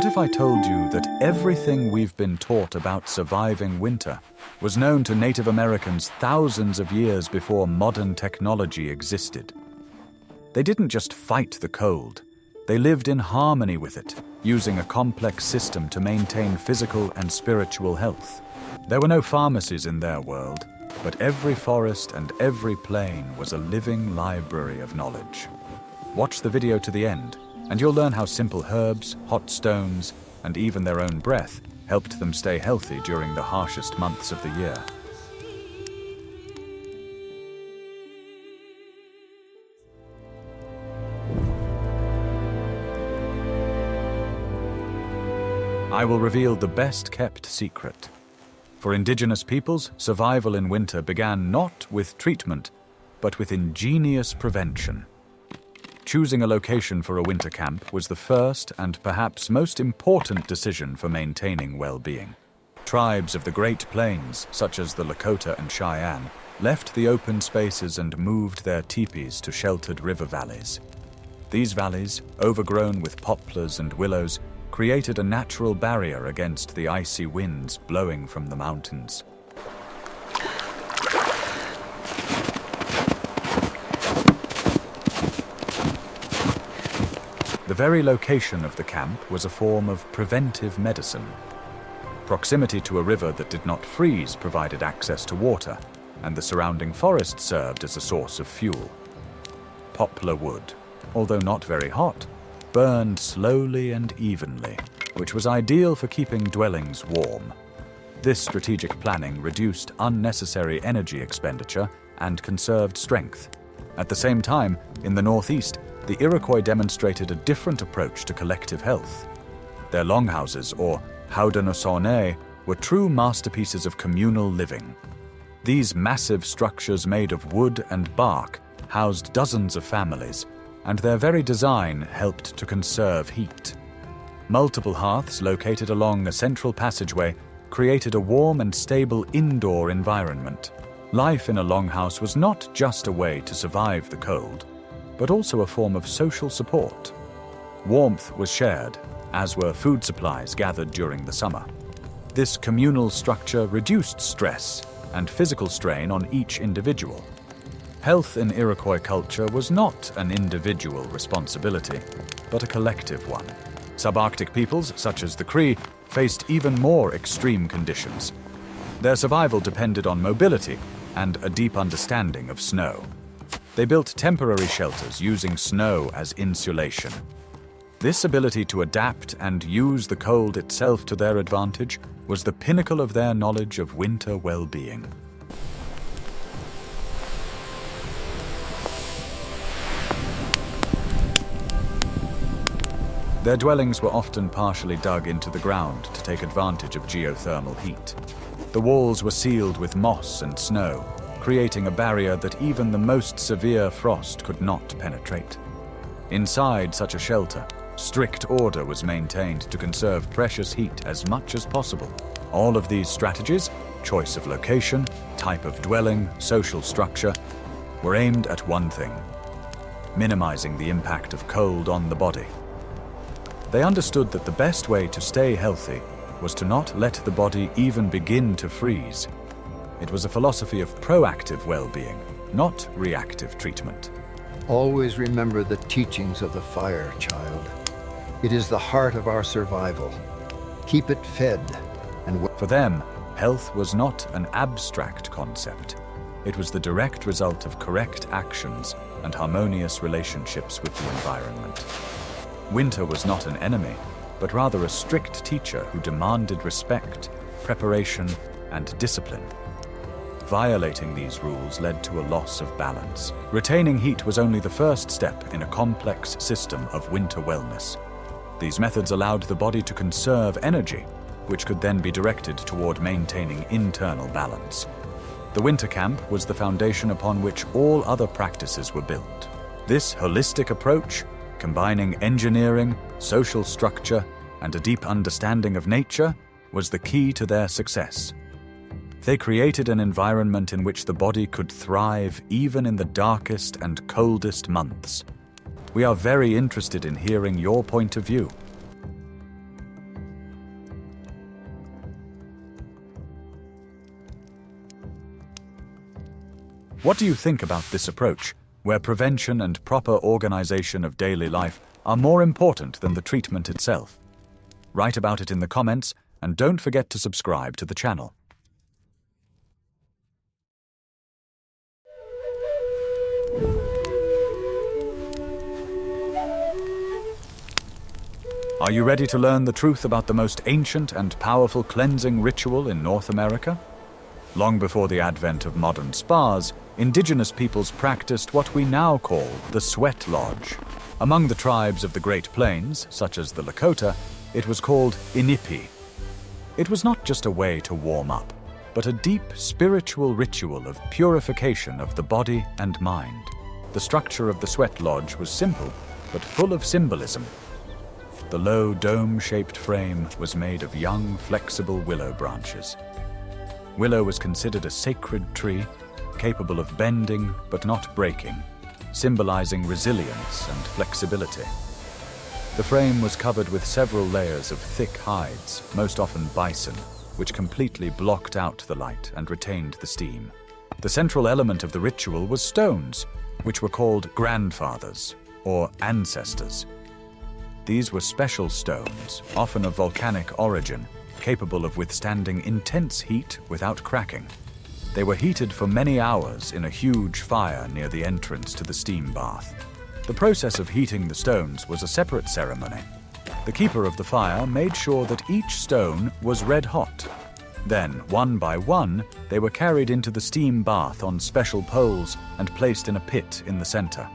What if I told you that everything we've been taught about surviving winter was known to Native Americans thousands of years before modern technology existed? They didn't just fight the cold. They lived in harmony with it, using a complex system to maintain physical and spiritual health. There were no pharmacies in their world, but every forest and every plain was a living library of knowledge. Watch the video to the end, and you'll learn how simple herbs, hot stones, and even their own breath helped them stay healthy during the harshest months of the year. I will reveal the best-kept secret. For Indigenous peoples, survival in winter began not with treatment, but with ingenious prevention. Choosing a location for a winter camp was the first and perhaps most important decision for maintaining well-being. Tribes of the Great Plains, such as the Lakota and Cheyenne, left the open spaces and moved their teepees to sheltered river valleys. These valleys, overgrown with poplars and willows, created a natural barrier against the icy winds blowing from the mountains. The very location of the camp was a form of preventive medicine. Proximity to a river that did not freeze provided access to water, and the surrounding forest served as a source of fuel. Poplar wood, although not very hot, burned slowly and evenly, which was ideal for keeping dwellings warm. This strategic planning reduced unnecessary energy expenditure and conserved strength. At the same time, in the northeast, the Iroquois demonstrated a different approach to collective health. Their longhouses, or haudenosaunee, were true masterpieces of communal living. These massive structures made of wood and bark housed dozens of families, and their very design helped to conserve heat. Multiple hearths located along a central passageway created a warm and stable indoor environment. Life in a longhouse was not just a way to survive the cold, but also a form of social support. Warmth was shared, as were food supplies gathered during the summer. This communal structure reduced stress and physical strain on each individual. Health in Iroquois culture was not an individual responsibility, but a collective one. Subarctic peoples, such as the Cree, faced even more extreme conditions. Their survival depended on mobility and a deep understanding of snow. They built temporary shelters using snow as insulation. This ability to adapt and use the cold itself to their advantage was the pinnacle of their knowledge of winter well-being. Their dwellings were often partially dug into the ground to take advantage of geothermal heat. The walls were sealed with moss and snow, creating a barrier that even the most severe frost could not penetrate. Inside such a shelter, strict order was maintained to conserve precious heat as much as possible. All of these strategies, choice of location, type of dwelling, social structure, were aimed at one thing: minimizing the impact of cold on the body. They understood that the best way to stay healthy was to not let the body even begin to freeze. It was a philosophy of proactive well-being, not reactive treatment. Always remember the teachings of the fire, child. It is the heart of our survival. Keep it fed and... For them, health was not an abstract concept. It was the direct result of correct actions and harmonious relationships with the environment. Winter was not an enemy, but rather a strict teacher who demanded respect, preparation, and discipline. Violating these rules led to a loss of balance. Retaining heat was only the first step in a complex system of winter wellness. These methods allowed the body to conserve energy, which could then be directed toward maintaining internal balance. The winter camp was the foundation upon which all other practices were built. This holistic approach, combining engineering, social structure, and a deep understanding of nature, was the key to their success. They created an environment in which the body could thrive even in the darkest and coldest months. We are very interested in hearing your point of view. What do you think about this approach, where prevention and proper organization of daily life are more important than the treatment itself? Write about it in the comments, and don't forget to subscribe to the channel. Are you ready to learn the truth about the most ancient and powerful cleansing ritual in North America? Long before the advent of modern spas, indigenous peoples practiced what we now call the sweat lodge. Among the tribes of the Great Plains, such as the Lakota, it was called inipi. It was not just a way to warm up, but a deep spiritual ritual of purification of the body and mind. The structure of the sweat lodge was simple, but full of symbolism. The low dome-shaped frame was made of young, flexible willow branches. Willow was considered a sacred tree, capable of bending but not breaking, symbolizing resilience and flexibility. The frame was covered with several layers of thick hides, most often bison, which completely blocked out the light and retained the steam. The central element of the ritual was stones, which were called grandfathers, or ancestors. These were special stones, often of volcanic origin, capable of withstanding intense heat without cracking. They were heated for many hours in a huge fire near the entrance to the steam bath. The process of heating the stones was a separate ceremony. The keeper of the fire made sure that each stone was red hot. Then, one by one, they were carried into the steam bath on special poles and placed in a pit in the center.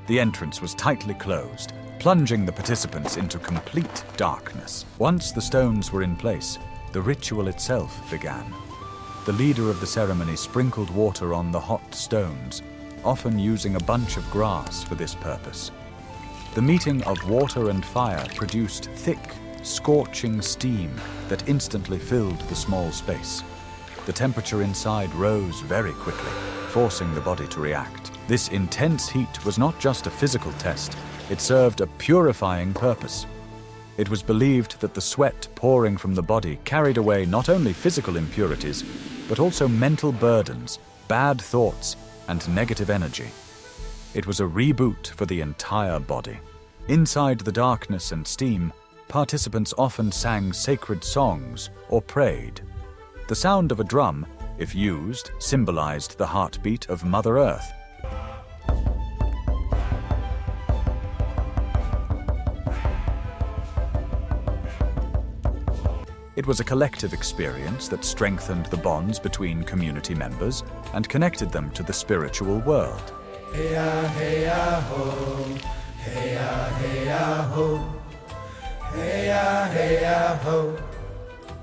The entrance was tightly closed, plunging the participants into complete darkness. Once the stones were in place, the ritual itself began. The leader of the ceremony sprinkled water on the hot stones, often using a bunch of grass for this purpose. The meeting of water and fire produced thick, scorching steam that instantly filled the small space. The temperature inside rose very quickly, forcing the body to react. This intense heat was not just a physical test, it served a purifying purpose. It was believed that the sweat pouring from the body carried away not only physical impurities, but also mental burdens, bad thoughts, and negative energy. It was a reboot for the entire body. Inside the darkness and steam, participants often sang sacred songs or prayed. The sound of a drum, if used, symbolized the heartbeat of Mother Earth. It was a collective experience that strengthened the bonds between community members and connected them to the spiritual world. Hey-ya, hey-ya, ho. Hey-ya, hey-ya, ho. Hey-ya, hey-ya, ho.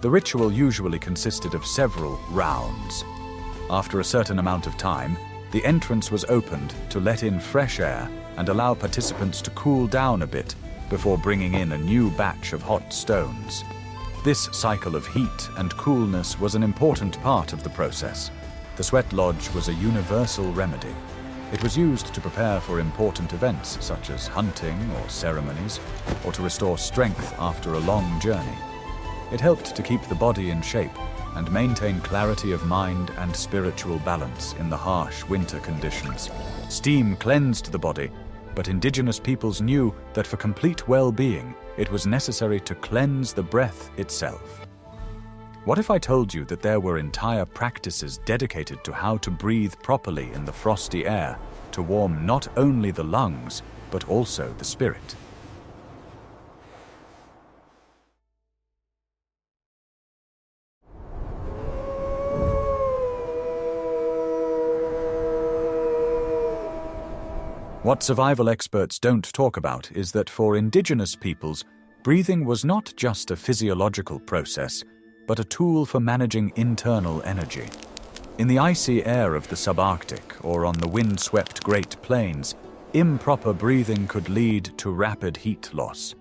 The ritual usually consisted of several rounds. After a certain amount of time, the entrance was opened to let in fresh air and allow participants to cool down a bit before bringing in a new batch of hot stones. This cycle of heat and coolness was an important part of the process. The sweat lodge was a universal remedy. It was used to prepare for important events such as hunting or ceremonies, or to restore strength after a long journey. It helped to keep the body in shape and maintain clarity of mind and spiritual balance in the harsh winter conditions. Steam cleansed the body, but indigenous peoples knew that for complete well-being, it was necessary to cleanse the breath itself. What if I told you that there were entire practices dedicated to how to breathe properly in the frosty air to warm not only the lungs, but also the spirit? What survival experts don't talk about is that for indigenous peoples, breathing was not just a physiological process, but a tool for managing internal energy. In the icy air of the subarctic or on the wind-swept Great Plains, improper breathing could lead to rapid heat loss.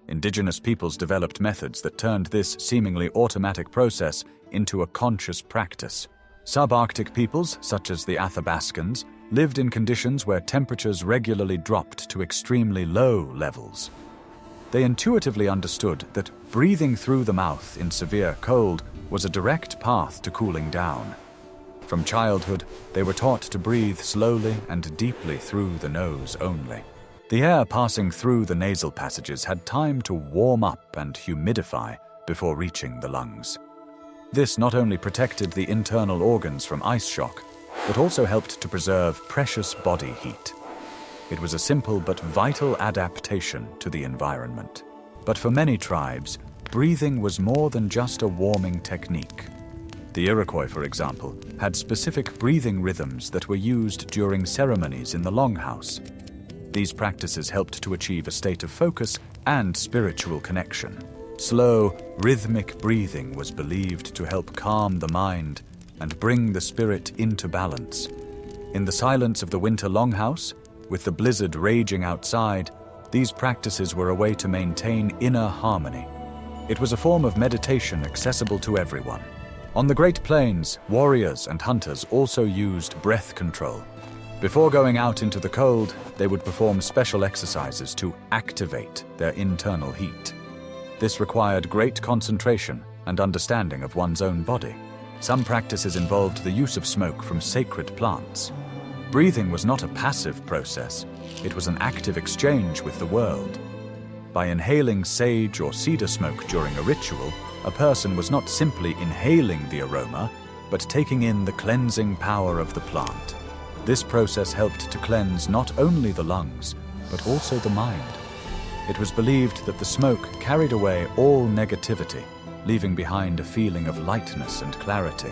Indigenous peoples developed methods that turned this seemingly automatic process into a conscious practice. Subarctic peoples, such as the Athabascans, lived in conditions where temperatures regularly dropped to extremely low levels. They intuitively understood that breathing through the mouth in severe cold was a direct path to cooling down. From childhood, they were taught to breathe slowly and deeply through the nose only. The air passing through the nasal passages had time to warm up and humidify before reaching the lungs. This not only protected the internal organs from ice shock, but also helped to preserve precious body heat. It was a simple but vital adaptation to the environment. But for many tribes, breathing was more than just a warming technique. The Iroquois, for example, had specific breathing rhythms that were used during ceremonies in the longhouse. These practices helped to achieve a state of focus and spiritual connection. Slow, rhythmic breathing was believed to help calm the mind and bring the spirit into balance. In the silence of the winter longhouse, with the blizzard raging outside, these practices were a way to maintain inner harmony. It was a form of meditation accessible to everyone. On the Great Plains, warriors and hunters also used breath control. Before going out into the cold, they would perform special exercises to activate their internal heat. This required great concentration and understanding of one's own body. Some practices involved the use of smoke from sacred plants. Breathing was not a passive process, it was an active exchange with the world. By inhaling sage or cedar smoke during a ritual, a person was not simply inhaling the aroma, but taking in the cleansing power of the plant. This process helped to cleanse not only the lungs, but also the mind. It was believed that the smoke carried away all negativity, leaving behind a feeling of lightness and clarity.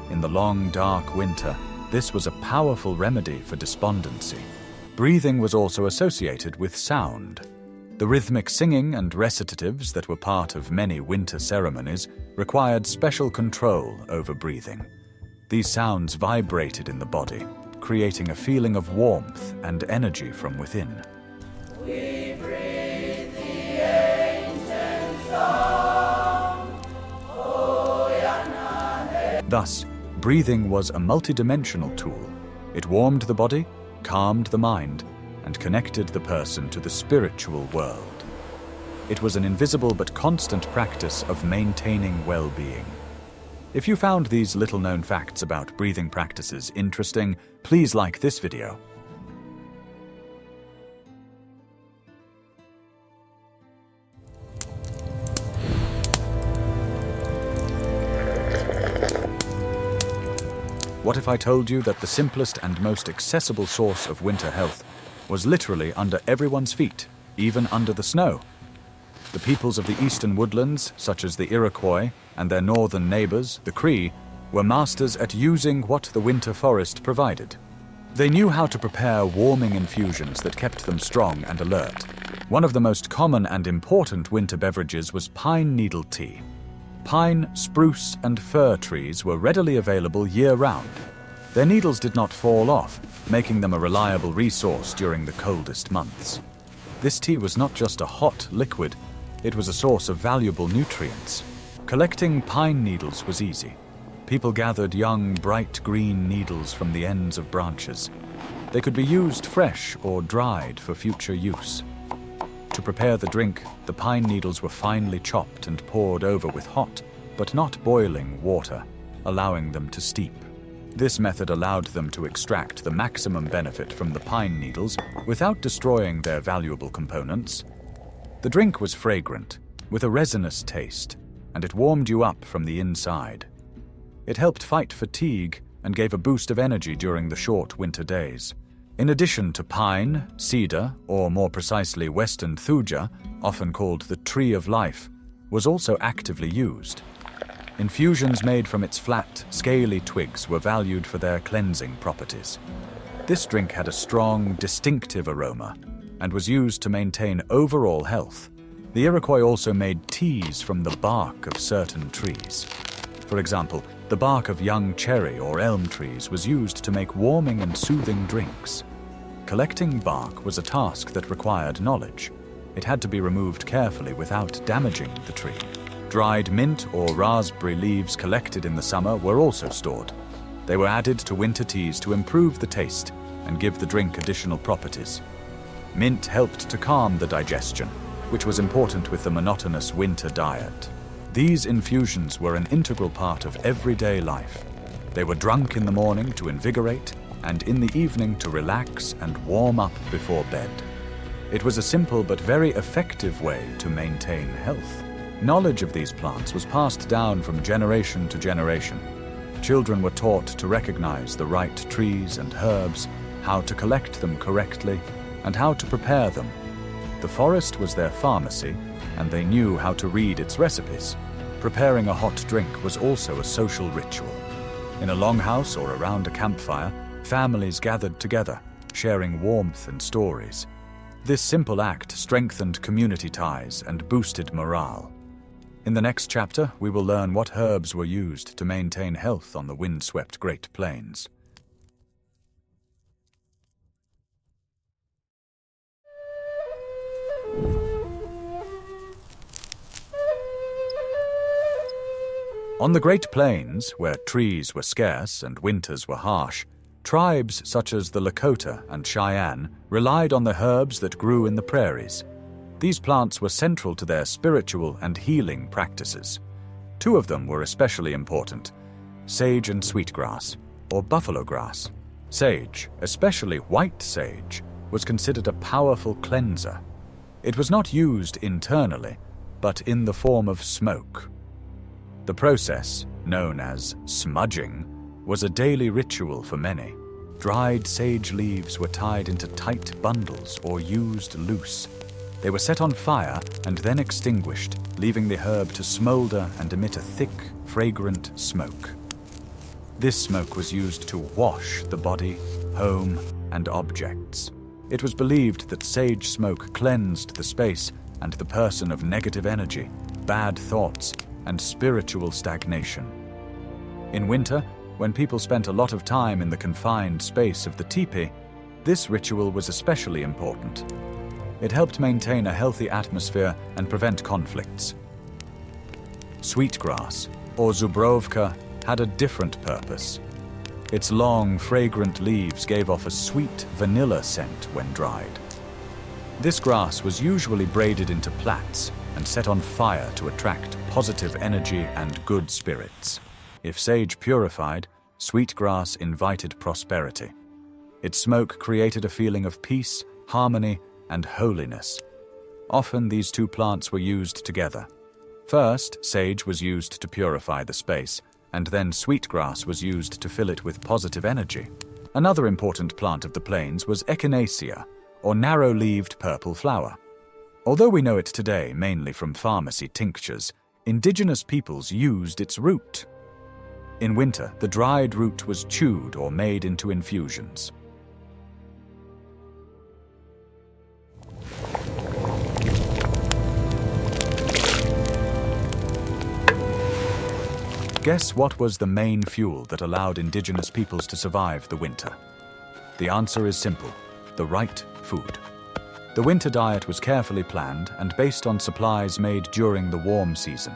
In the long, dark winter, this was a powerful remedy for despondency. Breathing was also associated with sound. The rhythmic singing and recitatives that were part of many winter ceremonies required special control over breathing. These sounds vibrated in the body, creating a feeling of warmth and energy from within. We breathe the ancient song. Thus, breathing was a multidimensional tool. It warmed the body, calmed the mind, and connected the person to the spiritual world. It was an invisible but constant practice of maintaining well-being. If you found these little-known facts about breathing practices interesting, please like this video. What if I told you that the simplest and most accessible source of winter health was literally under everyone's feet, even under the snow? The peoples of the eastern woodlands, such as the Iroquois and their northern neighbors, the Cree, were masters at using what the winter forest provided. They knew how to prepare warming infusions that kept them strong and alert. One of the most common and important winter beverages was pine needle tea. Pine, spruce, and fir trees were readily available year-round. Their needles did not fall off, making them a reliable resource during the coldest months. This tea was not just a hot liquid, it was a source of valuable nutrients. Collecting pine needles was easy. People gathered young, bright green needles from the ends of branches. They could be used fresh or dried for future use. To prepare the drink, the pine needles were finely chopped and poured over with hot, but not boiling water, allowing them to steep. This method allowed them to extract the maximum benefit from the pine needles without destroying their valuable components. The drink was fragrant, with a resinous taste, and it warmed you up from the inside. It helped fight fatigue and gave a boost of energy during the short winter days. In addition to pine, cedar, or more precisely western thuja, often called the tree of life, was also actively used. Infusions made from its flat, scaly twigs were valued for their cleansing properties. This drink had a strong, distinctive aroma and was used to maintain overall health. The Iroquois also made teas from the bark of certain trees. For example, the bark of young cherry or elm trees was used to make warming and soothing drinks. Collecting bark was a task that required knowledge. It had to be removed carefully without damaging the tree. Dried mint or raspberry leaves collected in the summer were also stored. They were added to winter teas to improve the taste and give the drink additional properties. Mint helped to calm the digestion, which was important with the monotonous winter diet. These infusions were an integral part of everyday life. They were drunk in the morning to invigorate, and in the evening to relax and warm up before bed. It was a simple but very effective way to maintain health. Knowledge of these plants was passed down from generation to generation. Children were taught to recognize the right trees and herbs, how to collect them correctly, and how to prepare them. The forest was their pharmacy, and they knew how to read its recipes. Preparing a hot drink was also a social ritual. In a longhouse or around a campfire, families gathered together, sharing warmth and stories. This simple act strengthened community ties and boosted morale. In the next chapter, we will learn what herbs were used to maintain health on the windswept Great Plains. On the Great Plains, where trees were scarce and winters were harsh, tribes such as the Lakota and Cheyenne relied on the herbs that grew in the prairies. These plants were central to their spiritual and healing practices. Two of them were especially important: sage and sweetgrass, or buffalo grass. Sage, especially white sage, was considered a powerful cleanser. It was not used internally, but in the form of smoke. The process, known as smudging, was a daily ritual for many. Dried sage leaves were tied into tight bundles or used loose. They were set on fire and then extinguished, leaving the herb to smolder and emit a thick, fragrant smoke. This smoke was used to wash the body, home, and objects. It was believed that sage smoke cleansed the space and the person of negative energy, bad thoughts, and spiritual stagnation. In winter, when people spent a lot of time in the confined space of the teepee, this ritual was especially important. It helped maintain a healthy atmosphere and prevent conflicts. Sweetgrass, or zubrovka, had a different purpose. Its long, fragrant leaves gave off a sweet vanilla scent when dried. This grass was usually braided into plaits and set on fire to attract positive energy and good spirits. If sage purified, sweetgrass invited prosperity. Its smoke created a feeling of peace, harmony, and holiness. Often these two plants were used together. First, sage was used to purify the space, and then sweetgrass was used to fill it with positive energy. Another important plant of the plains was echinacea, or narrow-leaved purple flower. Although we know it today mainly from pharmacy tinctures, indigenous peoples used its root. In winter, the dried root was chewed or made into infusions. Guess what was the main fuel that allowed indigenous peoples to survive the winter? The answer is simple: the right food. The winter diet was carefully planned and based on supplies made during the warm season.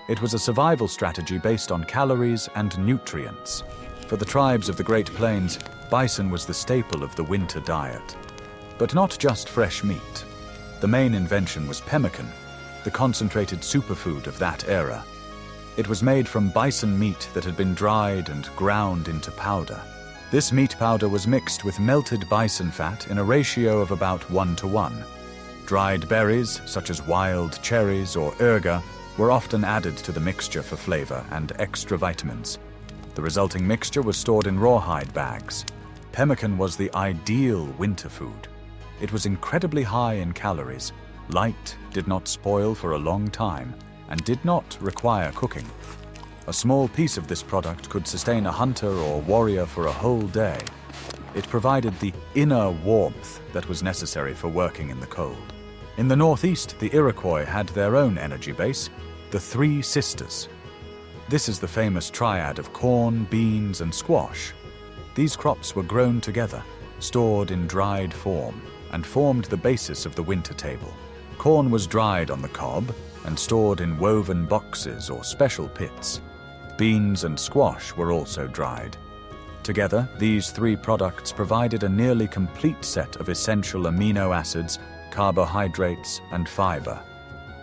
It was a survival strategy based on calories and nutrients. For the tribes of the Great Plains, bison was the staple of the winter diet. But not just fresh meat. The main invention was pemmican, the concentrated superfood of that era. It was made from bison meat that had been dried and ground into powder. This meat powder was mixed with melted bison fat in a ratio of about 1:1. Dried berries, such as wild cherries or urga, were often added to the mixture for flavor and extra vitamins. The resulting mixture was stored in rawhide bags. Pemmican was the ideal winter food. It was incredibly high in calories, light, did not spoil for a long time, and did not require cooking. A small piece of this product could sustain a hunter or warrior for a whole day. It provided the inner warmth that was necessary for working in the cold. In the northeast, the Iroquois had their own energy base, the Three Sisters. This is the famous triad of corn, beans, and squash. These crops were grown together, stored in dried form, and formed the basis of the winter table. Corn was dried on the cob and stored in woven boxes or special pits. Beans and squash were also dried. Together, these three products provided a nearly complete set of essential amino acids, carbohydrates, and fiber.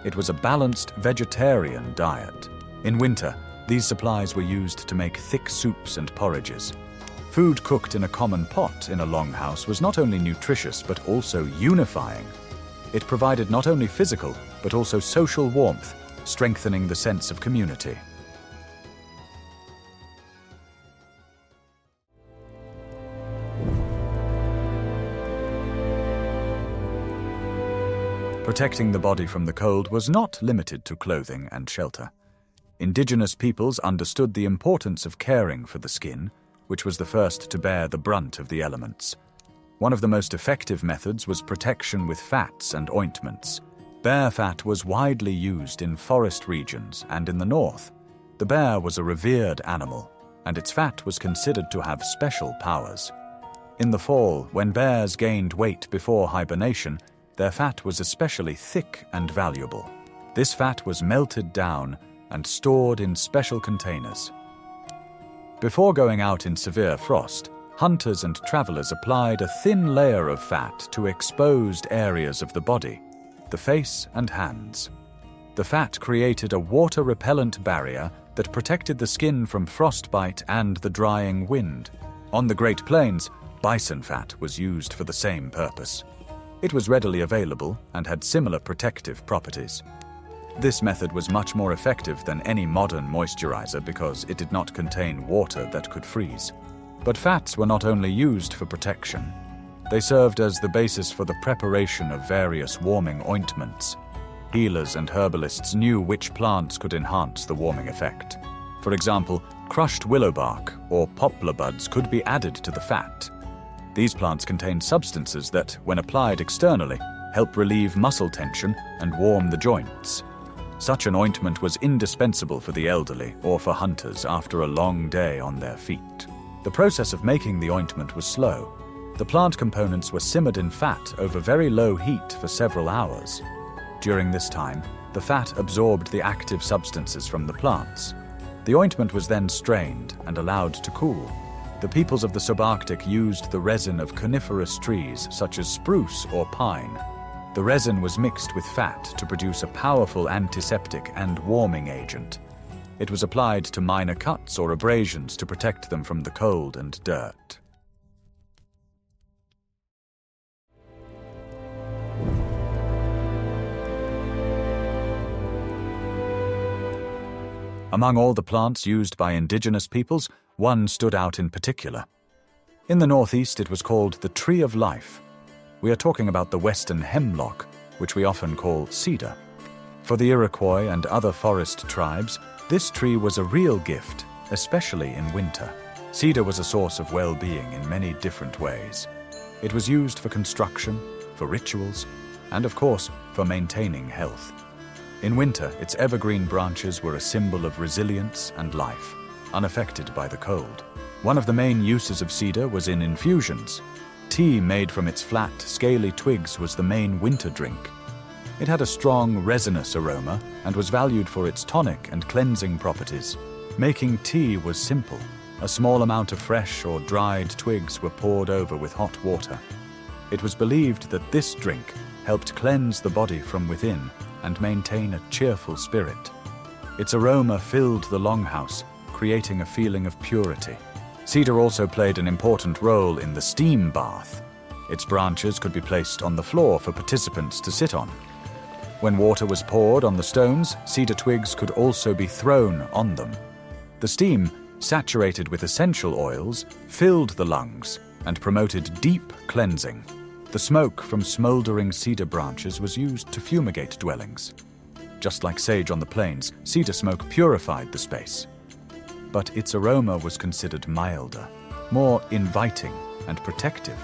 It was a balanced vegetarian diet. In winter, These supplies were used to make thick soups and porridges. Food cooked in a common pot in a longhouse was not only nutritious but also unifying. It provided not only physical but also social warmth, strengthening the sense of community. Protecting the body from the cold was not limited to clothing and shelter. Indigenous peoples understood the importance of caring for the skin, which was the first to bear the brunt of the elements. One of the most effective methods was protection with fats and ointments. Bear fat was widely used in forest regions and in the north. The bear was a revered animal, and its fat was considered to have special powers. In the fall, when bears gained weight before hibernation, their fat was especially thick and valuable. This fat was melted down and stored in special containers. Before going out in severe frost, hunters and travelers applied a thin layer of fat to exposed areas of the body, the face and hands. The fat created a water-repellent barrier that protected the skin from frostbite and the drying wind. On the Great Plains, bison fat was used for the same purpose. It was readily available and had similar protective properties. This method was much more effective than any modern moisturizer because it did not contain water that could freeze. But fats were not only used for protection. They served as the basis for the preparation of various warming ointments. Healers and herbalists knew which plants could enhance the warming effect. For example, crushed willow bark or poplar buds could be added to the fat. These plants contain substances that, when applied externally, help relieve muscle tension and warm the joints. Such an ointment was indispensable for the elderly or for hunters after a long day on their feet. The process of making the ointment was slow. The plant components were simmered in fat over very low heat for several hours. During this time, the fat absorbed the active substances from the plants. The ointment was then strained and allowed to cool. The peoples of the subarctic used the resin of coniferous trees such as spruce or pine. The resin was mixed with fat to produce a powerful antiseptic and warming agent. It was applied to minor cuts or abrasions to protect them from the cold and dirt. Among all the plants used by indigenous peoples, one stood out in particular. In the northeast, it was called the Tree of Life. We are talking about the western hemlock, which we often call cedar. For the Iroquois and other forest tribes, this tree was a real gift, especially in winter. Cedar was a source of well-being in many different ways. It was used for construction, for rituals, and of course, for maintaining health. In winter, its evergreen branches were a symbol of resilience and life, unaffected by the cold. One of the main uses of cedar was in infusions. Tea made from its flat, scaly twigs was the main winter drink. It had a strong, resinous aroma and was valued for its tonic and cleansing properties. Making tea was simple. A small amount of fresh or dried twigs were poured over with hot water. It was believed that this drink helped cleanse the body from within and maintain a cheerful spirit. Its aroma filled the longhouse, creating a feeling of purity. Cedar also played an important role in the steam bath. Its branches could be placed on the floor for participants to sit on. When water was poured on the stones, cedar twigs could also be thrown on them. The steam, saturated with essential oils, filled the lungs and promoted deep cleansing. The smoke from smoldering cedar branches was used to fumigate dwellings. Just like sage on the plains, cedar smoke purified the space. But its aroma was considered milder, more inviting and protective.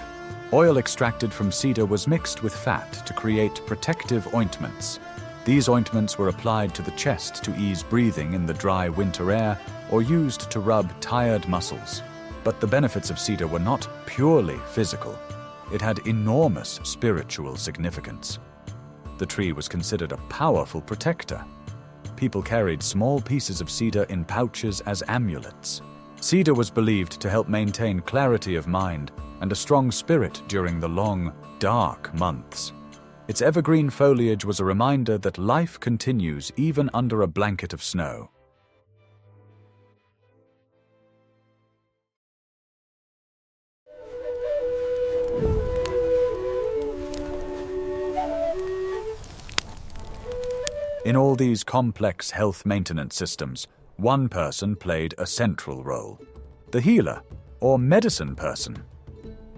Oil extracted from cedar was mixed with fat to create protective ointments. These ointments were applied to the chest to ease breathing in the dry winter air or used to rub tired muscles. But the benefits of cedar were not purely physical. It had enormous spiritual significance. The tree was considered a powerful protector. People carried small pieces of cedar in pouches as amulets. Cedar was believed to help maintain clarity of mind and a strong spirit during the long, dark months. Its evergreen foliage was a reminder that life continues even under a blanket of snow. In all these complex health maintenance systems, one person played a central role: the healer, or medicine person.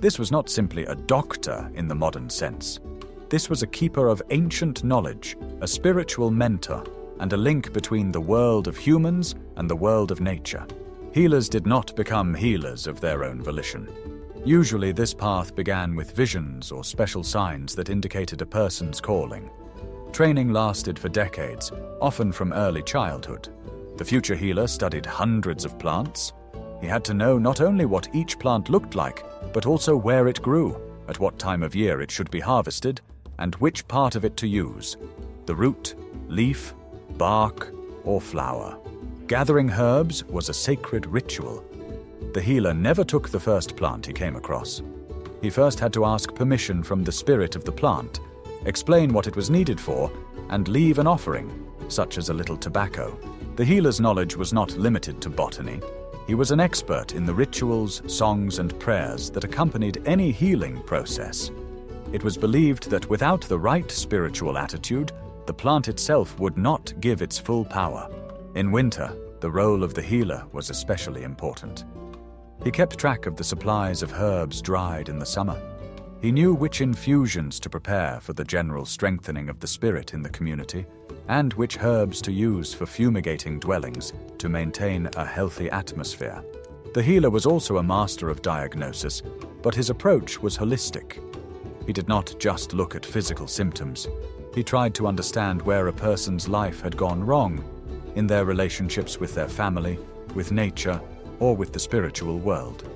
This was not simply a doctor in the modern sense. This was a keeper of ancient knowledge, a spiritual mentor, and a link between the world of humans and the world of nature. Healers did not become healers of their own volition. Usually this path began with visions or special signs that indicated a person's calling. Training lasted for decades, often from early childhood. The future healer studied hundreds of plants. He had to know not only what each plant looked like, but also where it grew, at what time of year it should be harvested, and which part of it to use: the root, leaf, bark, or flower. Gathering herbs was a sacred ritual. The healer never took the first plant he came across. He first had to ask permission from the spirit of the plant, explain what it was needed for, and leave an offering, such as a little tobacco. The healer's knowledge was not limited to botany. He was an expert in the rituals, songs, and prayers that accompanied any healing process. It was believed that without the right spiritual attitude, the plant itself would not give its full power. In winter, the role of the healer was especially important. He kept track of the supplies of herbs dried in the summer. He knew which infusions to prepare for the general strengthening of the spirit in the community, and which herbs to use for fumigating dwellings to maintain a healthy atmosphere. The healer was also a master of diagnosis, but his approach was holistic. He did not just look at physical symptoms. He tried to understand where a person's life had gone wrong, in their relationships with their family, with nature, or with the spiritual world.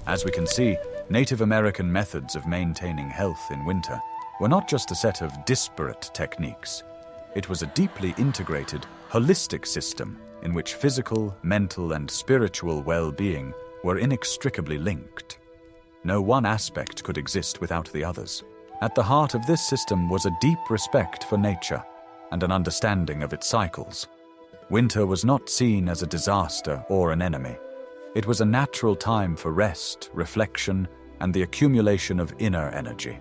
As we can see, Native American methods of maintaining health in winter were not just a set of disparate techniques. It was a deeply integrated, holistic system in which physical, mental, and spiritual well-being were inextricably linked. No one aspect could exist without the others. At the heart of this system was a deep respect for nature and an understanding of its cycles. Winter was not seen as a disaster or an enemy. It was a natural time for rest, reflection, and the accumulation of inner energy.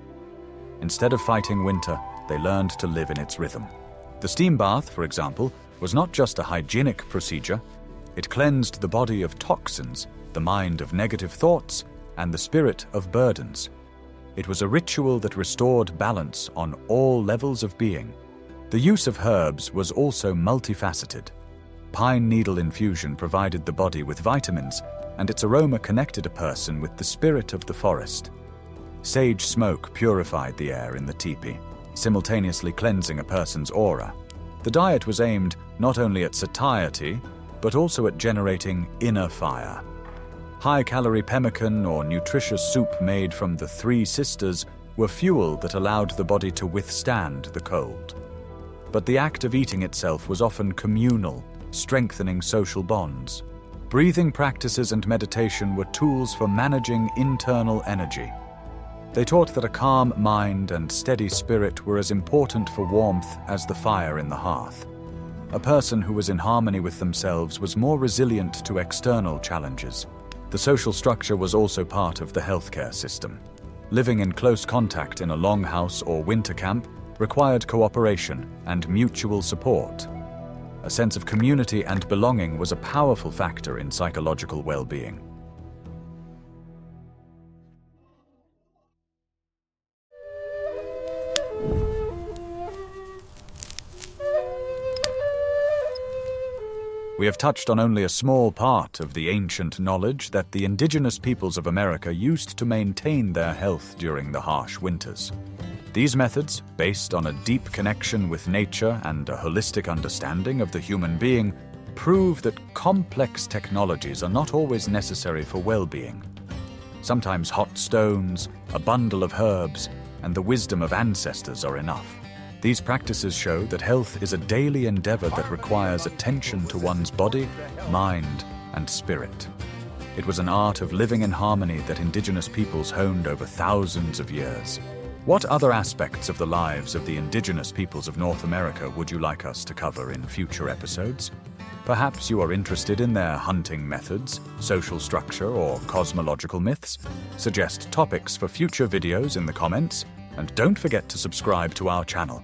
Instead of fighting winter, they learned to live in its rhythm. The steam bath, for example, was not just a hygienic procedure. It cleansed the body of toxins, the mind of negative thoughts, and the spirit of burdens. It was a ritual that restored balance on all levels of being. The use of herbs was also multifaceted. Pine needle infusion provided the body with vitamins, and its aroma connected a person with the spirit of the forest. Sage smoke purified the air in the teepee, simultaneously cleansing a person's aura. The diet was aimed not only at satiety, but also at generating inner fire. High-calorie pemmican or nutritious soup made from the Three Sisters were fuel that allowed the body to withstand the cold. But the act of eating itself was often communal, strengthening social bonds. Breathing practices and meditation were tools for managing internal energy. They taught that a calm mind and steady spirit were as important for warmth as the fire in the hearth. A person who was in harmony with themselves was more resilient to external challenges. The social structure was also part of the healthcare system. Living in close contact in a longhouse or winter camp required cooperation and mutual support. A sense of community and belonging was a powerful factor in psychological well-being. We have touched on only a small part of the ancient knowledge that the indigenous peoples of America used to maintain their health during the harsh winters. These methods, based on a deep connection with nature and a holistic understanding of the human being, prove that complex technologies are not always necessary for well-being. Sometimes hot stones, a bundle of herbs, and the wisdom of ancestors are enough. These practices show that health is a daily endeavor that requires attention to one's body, mind, and spirit. It was an art of living in harmony that indigenous peoples honed over thousands of years. What other aspects of the lives of the indigenous peoples of North America would you like us to cover in future episodes? Perhaps you are interested in their hunting methods, social structure, or cosmological myths? Suggest topics for future videos in the comments, and don't forget to subscribe to our channel.